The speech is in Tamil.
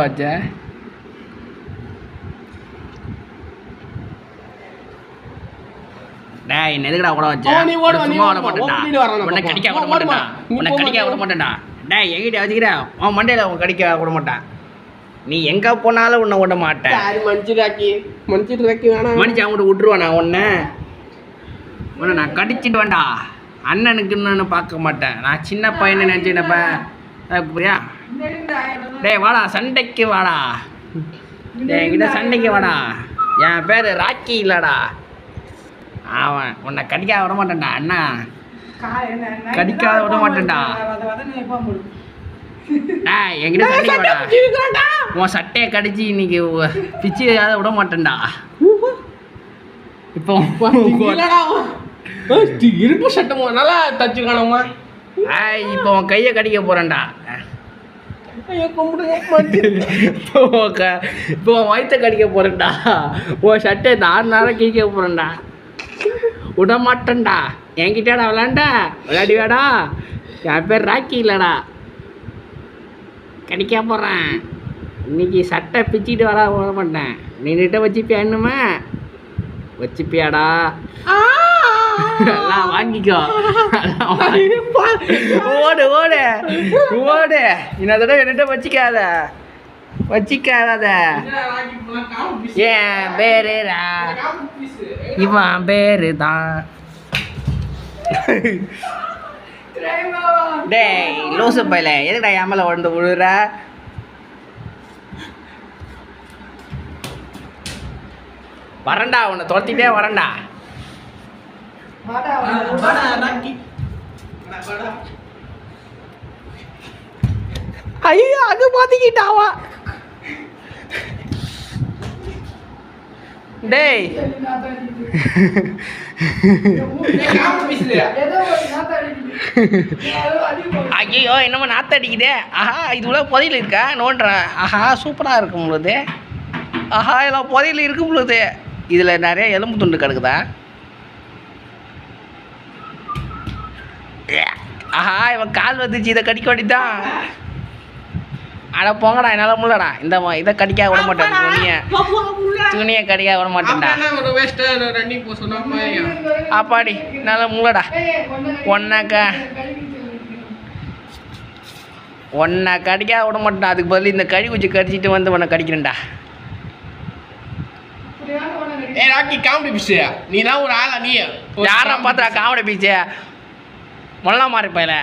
வச்ச டேய் எதுக்குடா கூட வச்ச நீ ஓடு நீ சும்மா ஓட ஓட மாட்டேன்டா உன்னை கடிக்க விட மாட்டேன்டா உன்னை கடிக்க விட மாட்டேன்டா டேய் எங்கிட்ட வச்சுக்கிற அவன் மண்டையில உன் கடிக்க விட மாட்டான் நீ எங்க போனாலும் உன்னை விட மாட்டேன் மன்னிச்சிட்டு வேணாம் மனுச்சு அவங்ககிட்ட விட்டுருவான் நான் உன்னை நான் கடிச்சிட்டு வேண்டா அண்ணனுக்குன்னு பார்க்க மாட்டேன் நான் சின்ன பையனை நினச்சினப்பேன் புரியா டேய் வாடா சண்டைக்கு வாடா டேய் என்கிட்ட சண்டைக்கு வாடா என் பேர் ராக்கி இல்லடா அவன் உன்னை கடிக்காத விட மாட்டேன்டா அண்ணா கடிக்காத விட மாட்டேன்டா என்கிட்ட சண்டைக்கு வாடா உன் சட்டையை கடிச்சு இன்னைக்கு பிச்சு விட மாட்டேன்டா இப்போ இருப்பு சட்டமா நல்லா தச்சு காணமா இப்போ உன் கையை கடிக்க போறேன்டா இப்போ உன் வயிற்ற கடிக்க போறேன்டா உன் சட்டை 4 நேரம் கிழிக்க போறேன்டா விட மாட்டேன்டா என்கிட்டடா விளையாடி வேடா என் பேர் ராக்கி இல்லடா கடிக்க போகிறேன் இன்னைக்கு சட்டை பிச்சுக்கிட்டு விட மாட்டேன் நின்றுட்ட வச்சுப்பியா இன்னுமே வச்சுப்பியாடா எல்லாம் வாங்கிக்கோ ஓடு ஓடு ஓடு இன்னொரு தடவை என்னட்ட வச்சிக்காத ஏன் பேருடா இவன் பேரு தான் டேய் லூசு பையல எதுக்குடா என் மேலே வந்து விழுற வரண்டா உன்னை துரத்திட்டே வரண்டா ஐயோ அது மாத்திக்கிட்டாவா டேய் ஐயோ என்னமோ நாத்த அடிக்குதே ஆஹா இது உள்ள புதையல் இருக்கா நோண்டுறேன் ஆஹா சூப்பராக இருக்கும் பொழுது ஆஹா எல்லாம் புதையல் இருக்கும் பொழுது இதில் நிறைய எலும்பு துண்டு கிடக்குதா ஆஹா இவன் கால் வந்துச்சு இதை கடிக்க வேண்டியதான் அட போங்கடா என்னால் முள்ளடா இந்த இதை கடிக்க விட மாட்டேன் துணியை கடிக்க விட மாட்டேன்டா அப்பாடி என்னால் முள்ளடா உன்னை கடிக்க விட மாட்டேன் அதுக்கு பதில் இந்த கறி குச்சி கடிச்சிட்டு வந்து உன்னை கடிக்கிறேன்டா நீ தான் ஒரு ஆளா நீ யாரா பார்த்தா காமெடி பீச்சு மொல்லாம் மாறி பையல